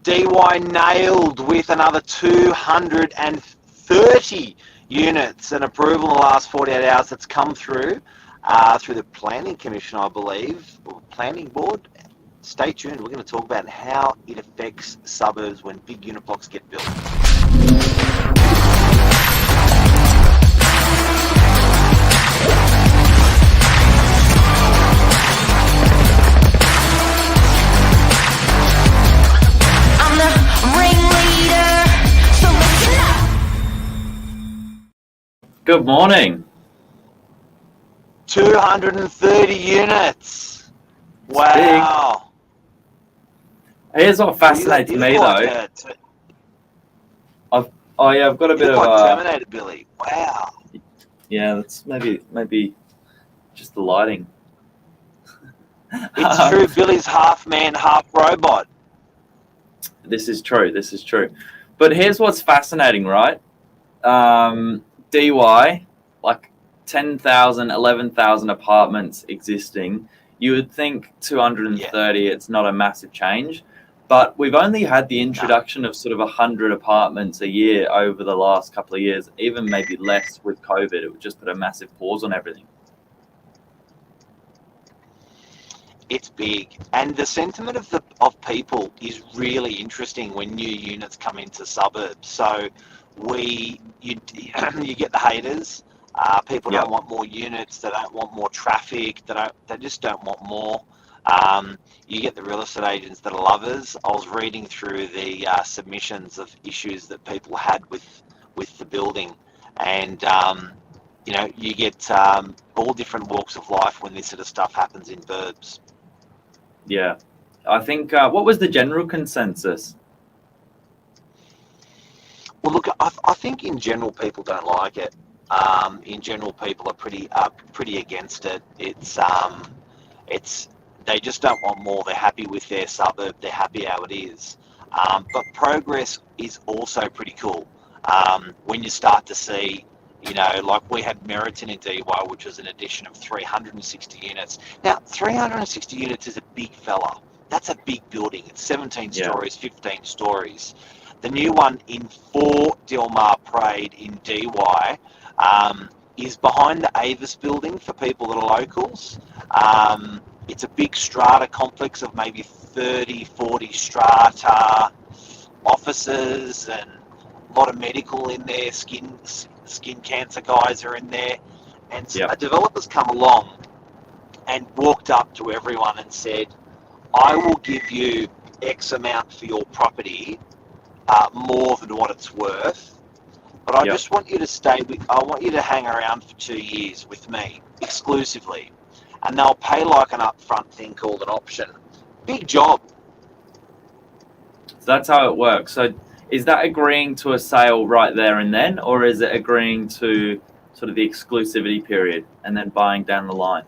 DY nailed with another 230 units and approval in the last 48 hours that's come through the Planning Commission, I believe, or Planning Board. Stay tuned. We're going to talk about how it affects suburbs when big unit blocks get built. Good morning. 230 units. Wow. Here's what fascinates me, though. I've got a bit of Terminator, Billy. Wow. Yeah, that's maybe just the lighting. It's true. Billy's half man, half robot. This is true. But here's what's fascinating, right? DY, like 10,000, 11,000 apartments existing. You would think 230, it's not a massive change. But we've only had the introduction of sort of 100 apartments a year over the last couple of years, even maybe less with COVID. It would just put a massive pause on everything. It's big, and the sentiment of people is really interesting when new units come into suburbs. So you get the haters. People don't want more units. They don't want more traffic. They just don't want more. You get the real estate agents that are lovers. I was reading through the submissions of issues that people had with the building, and you get all different walks of life when this sort of stuff happens in burbs. Yeah, I think what was the general consensus? Well, look, I think in general people don't like it. In general, people are pretty against it. It's they just don't want more. They're happy with their suburb. They're happy how it is. But progress is also pretty cool. When you start to see, like we had Meriton in DY, which was an addition of 360 units. Now, 360 units is a big fella. That's a big building. It's 17 stories, 15 stories. The new one in 4 Dilmar Parade in DY is behind the Avis building for people that are locals. It's a big strata complex of maybe 30, 40 strata, offices, and a lot of medical in there. Skin cancer guys are in there. And so a developer's come along and walked up to everyone and said, I will give you X amount for your property, more than what it's worth. But I just want you to I want you to hang around for 2 years with me exclusively. And they'll pay like an upfront thing called an option. Big job. So that's how it works. So is that agreeing to a sale right there and then, or is it agreeing to sort of the exclusivity period and then buying down the line?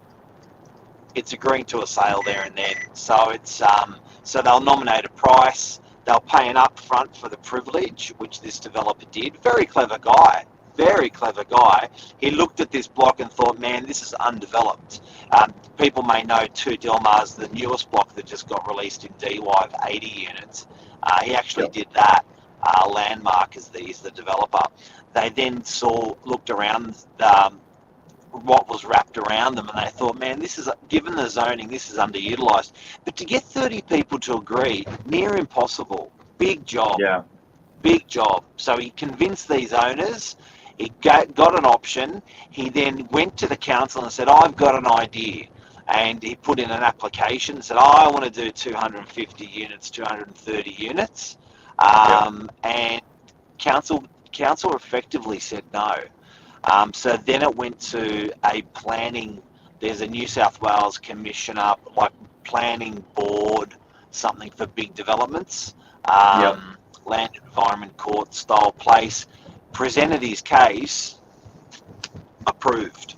It's agreeing to a sale there and then. So it's so they'll nominate a price. They'll pay an upfront for the privilege, which this developer did. Very clever guy. He looked at this block and thought, man, this is undeveloped. People may know 2 Dilmar's the newest block that just got released in DY of 80 units. He actually did that. Landmark is the developer. They then looked around what was wrapped around them, and they thought, man, this is, given the zoning, this is underutilized. But to get 30 people to agree, near impossible. Big job. Yeah. Big job. So he convinced these owners. He got an option. He then went to the council and said, I've got an idea. And he put in an application and said, I want to do 250 units, 230 units. And council effectively said no. So then it went to a planning, there's a New South Wales commissioner, like planning board, something for big developments, land environment court style place, presented his case, approved.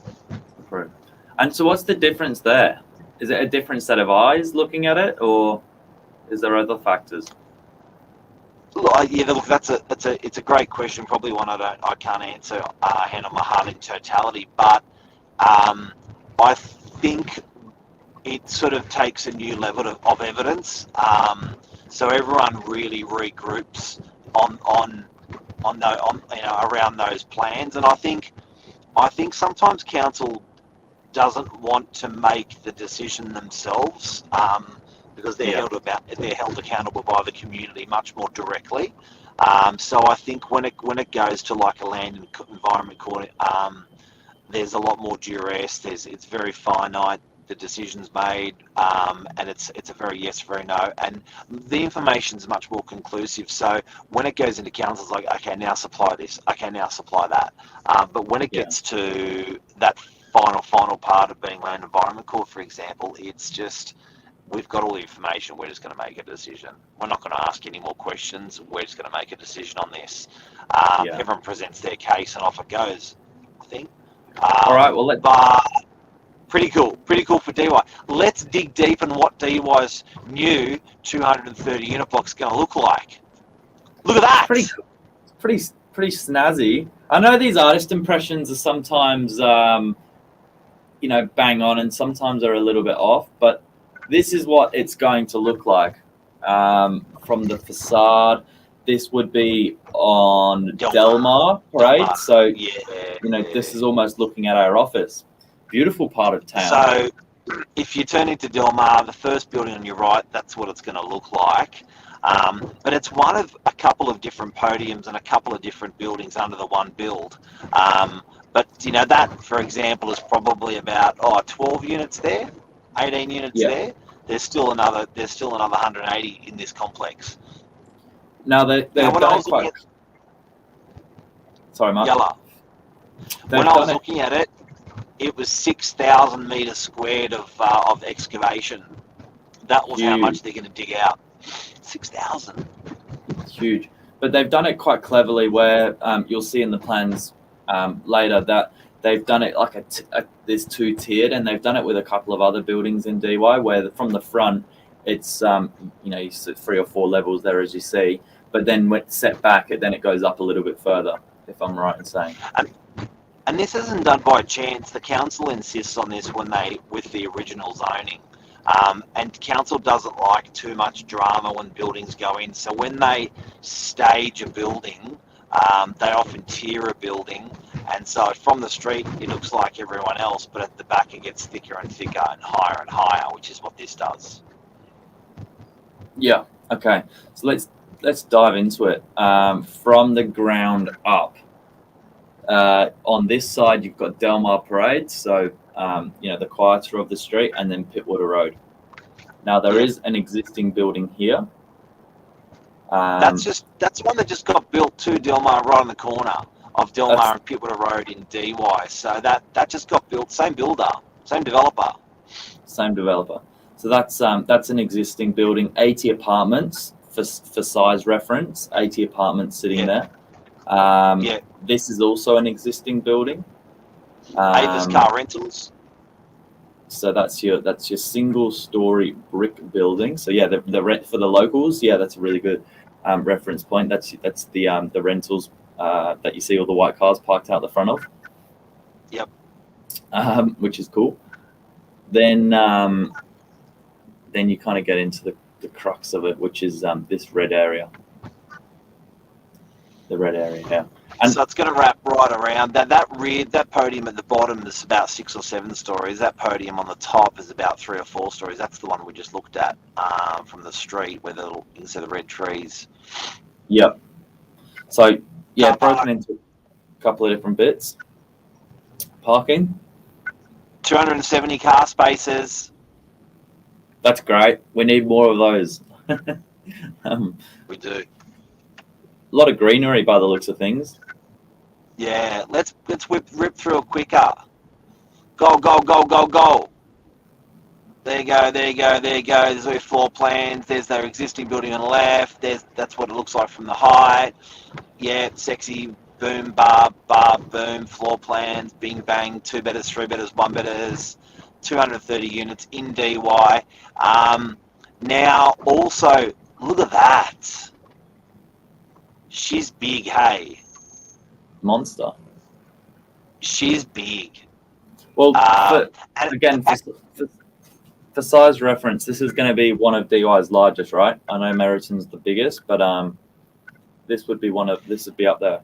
And so what's the difference there? Is it a different set of eyes looking at it, or is there other factors? Look, it's a great question. Probably one I can't answer hand on my heart in totality. But I think it sort of takes a new level of evidence. so everyone really regroups on around those plans. And I think sometimes council doesn't want to make the decision themselves, because they're held accountable by the community much more directly. So I think when it goes to like a land and environment court, there's a lot more duress. It's very finite, the decision's made, and it's a very yes, very no, and the information's much more conclusive. So when it goes into council, it's like, okay, now supply this, okay, now supply that. But when it gets to that final part of being land environment court, for example, it's just, we've got all the information, we're just going to make a decision. We're not going to ask any more questions, we're just going to make a decision on this. Everyone presents their case and off it goes, I think. All right, well, but pretty cool for DY. Let's dig deep in what DY's new 230 unit block's going to look like. Look at that! Pretty snazzy. I know these artist impressions are sometimes bang on, and sometimes are a little bit off, but this is what it's going to look like from the facade. This would be on Delmar Parade, so this is almost looking at our office. Beautiful part of town. So if you turn into Delmar, the first building on your right, that's what it's going to look like. But it's one of a couple of different podiums and a couple of different buildings under the one build. But that, for example, is probably about 12 units there, 18 units there. There's still another 180 in this complex. Now they've done quite. Sorry, Mark. Yellow. When I was looking at it, it was 6,000 meters squared of excavation. That was how much they're going to dig out. 6,000. Huge. But they've done it quite cleverly, where you'll see in the plans later that they've done it like there's two-tiered, and they've done it with a couple of other buildings in DY, where from the front it's you see 3 or 4 levels there, as you see, but then when it's set back, it goes up a little bit further, if I'm right in saying. And this isn't done by chance. The council insists on this with the original zoning. And council doesn't like too much drama when buildings go in. So when they stage a building, they often tier a building. And so from the street, it looks like everyone else, but at the back, it gets thicker and thicker and higher, which is what this does. Yeah. Okay. So let's dive into it from the ground up. On this side, you've got Delmar Parade, so the quieter of the street, and then Pittwater Road. Now there is an existing building here. That's the one that just got built to Delmar, right on the corner of Delmar and Pittwater Road in DY. So that just got built, same builder, same developer. So that's an existing building, 80 apartments for size reference, 80 apartments sitting there. This is also an existing building. Avis Car Rentals. So that's your single-story brick building. So the rent for the locals. Yeah, that's a really good reference point. That's the rentals that you see all the white cars parked out the front of. Yep. Which is cool. Then you kind of get into the crux of it, which is this red area. The red area, yeah. And so it's going to wrap right around that podium at the bottom is about 6 or 7 stories. That podium on the top is about 3 or 4 stories. That's the one we just looked at from the street, where you can see the red trees. Yep. So broken into a couple of different bits. Parking. 270 car spaces. That's great. We need more of those. We do. A lot of greenery by the looks of things. Yeah, let's rip through it quicker. Go, go, go, go, go. There you go. There's their floor plans. There's their existing building on the left. That's what it looks like from the height. Yeah, sexy boom, bar, boom, floor plans, bing, bang, 2 bedders, 3 bedders, 1 bedders, 230 units in DY. Now, also, look at that. She's big, hey. Monster. She's big. Well, for size reference, this is going to be one of DY's largest, right? I know Meriton's the biggest, but this would be up there.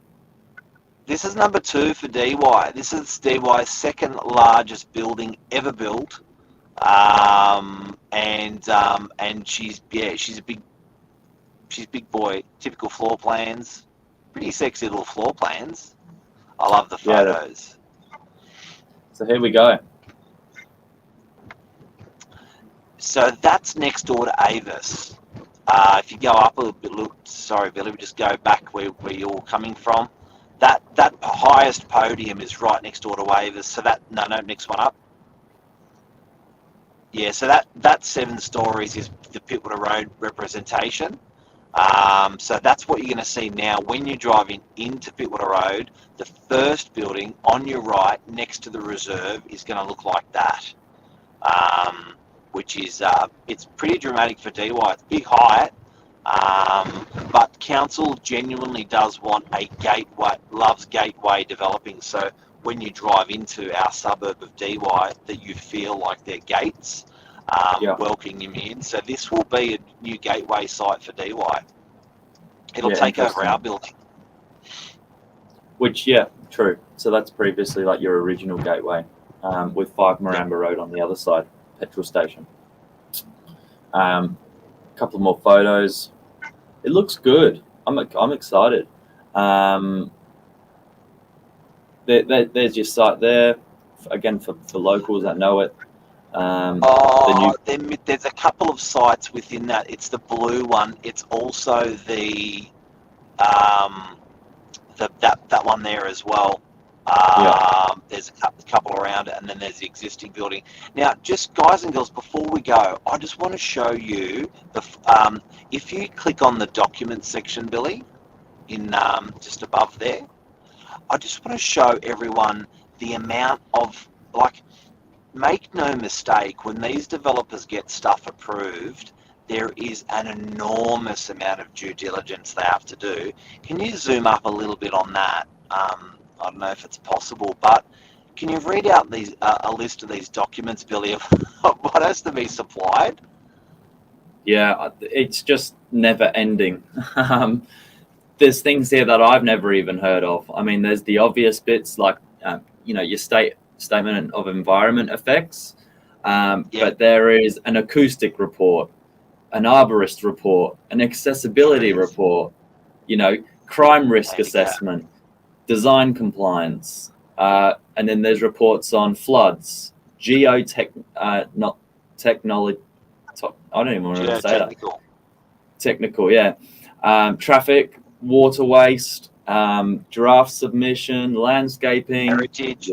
This is number 2 for DY. This is DY's second largest building ever built, and she's a big boy. Typical floor plans, pretty sexy little floor plans. I love the photos. So here we go. So that's next door to Avis. If you go up a little bit, sorry, Billy, we just go back where you're coming from. That highest podium is right next door to Avis. So next one up. Yeah, so that 7 stories is the Pittwater Road representation. So that's what you're going to see now when you're driving into Pittwater Road. The first building on your right next to the reserve is going to look like that, which is it's pretty dramatic for DY. It's big height, but council genuinely does want a gateway, loves gateway developing. So when you drive into our suburb of DY, that you feel like they're gates welcoming you in. So this will be a new gateway site for DY. It'll take over our building. Which, true. So that's previously like your original gateway, with 5 Maramba Road on the other side, petrol station. A couple more photos. It looks good. I'm excited. There's your site there. Again, for locals that know it. There's a couple of sites within that. It's the blue one. It's also the that one there as well. There's a couple around it, and then there's the existing building. Now, just guys and girls, before we go, I just want to show you if you click on the documents section, Billy, in just above there. I just want to show everyone the amount of, make no mistake, when these developers get stuff approved, there is an enormous amount of due diligence they have to do. Can you zoom up a little bit on that? I don't know if it's possible, but can you read out a list of these documents, Billy, of what has to be supplied? Yeah, it's just never ending. There's things here that I've never even heard of. I mean, there's the obvious bits like, your statement of environment effects, but there is an acoustic report, an arborist report, an accessibility report, crime risk assessment, design compliance, and then there's reports on floods, technology. I don't even want to say that. Technical, traffic, water waste, draft submission, landscaping, heritage,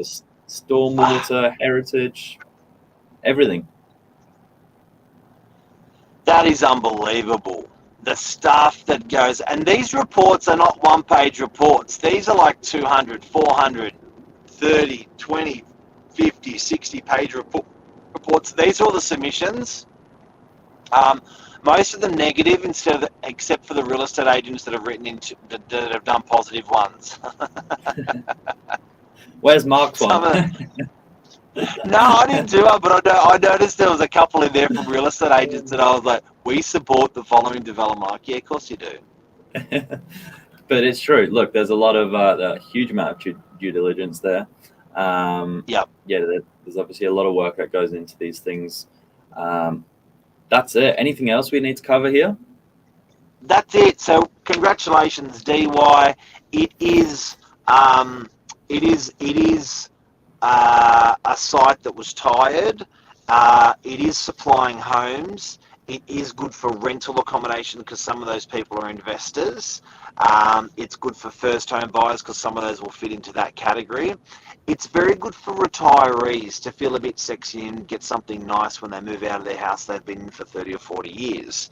stormwater, heritage, everything. That is unbelievable. The stuff that goes, and these reports are not one-page reports. These are like 200, 400, 30, 20, 50, 60-page reports. These are all the submissions. Most of them negative, except for the real estate agents that have that have done positive ones. Where's Mark's one? No, I didn't do it, but I noticed there was a couple in there from real estate agents, and I was like, "We support the following development." Like, yeah, of course you do. But it's true. Look, there's a lot of a huge amount of due diligence there. Yeah, there's obviously a lot of work that goes into these things. That's it. Anything else we need to cover here? That's it. So, congratulations, DY. It is a site that was tired. It is supplying homes. It is good for rental accommodation because some of those people are investors. It's good for first home buyers because some of those will fit into that category. It's very good for retirees to feel a bit sexy and get something nice when they move out of their house they've been in for 30 or 40 years.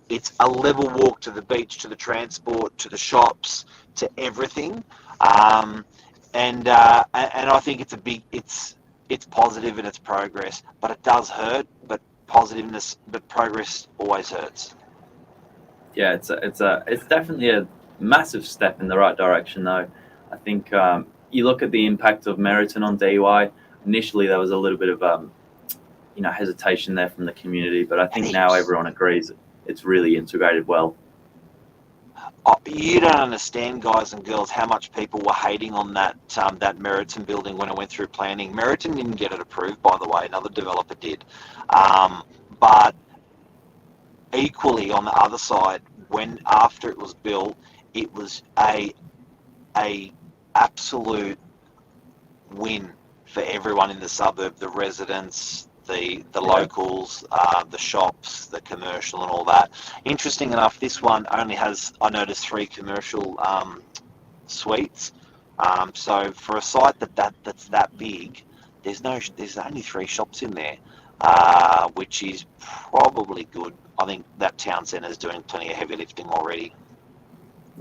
It's a level walk to the beach, to the transport, to the shops, to everything. And I think it's positive in its progress, but it does hurt. But progress always hurts. Yeah, it's definitely a massive step in the right direction, though. I think you look at the impact of Meriton on DY. Initially, there was a little bit of hesitation there from the community. But I think And now everyone agrees it's really integrated well. You don't understand, guys and girls, how much people were hating on that Meriton building when it went through planning. Meriton didn't get it approved, by the way. Another developer did. But equally, on the other side, after it was built, it was a absolute win for everyone in the suburb, the residents, the locals, the shops, the commercial and all that. Interesting enough, this one only has, I noticed, 3 commercial suites. So for a site that's that big, there's only 3 shops in there, which is probably good. I think that town centre is doing plenty of heavy lifting already.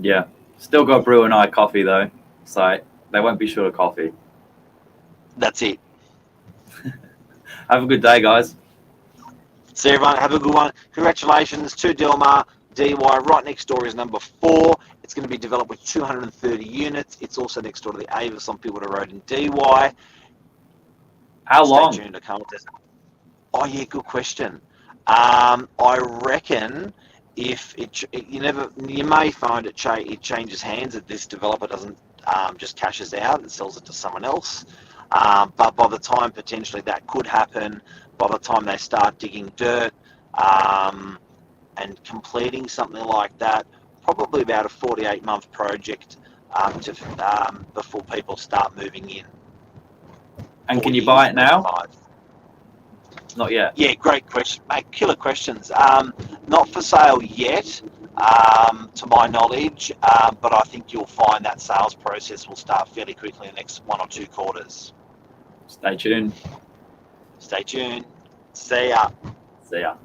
Yeah, still got Brew and I coffee though, so they won't be short of coffee. That's it. Have a good day, guys. See everyone, have a good one. Congratulations to Delmar. DY right next door is number 4. It's going to be developed with 230 units. It's also next door to the Avis on Pilbara Road in DY. How long? Stay tuned to come with this. Oh yeah, good question. I reckon if you may find it changes hands, that this developer doesn't just cashes out and sells it to someone else. But by the time potentially that could happen, by the time they start digging dirt and completing something like that, probably about a 48-month project before people start moving in. And can you buy it now? 45. Not yet. Yeah, great question, mate. Killer questions. Not for sale yet, to my knowledge, but I think you'll find that sales process will start fairly quickly in the next 1 or 2 quarters. Stay tuned. Stay tuned. See ya. See ya.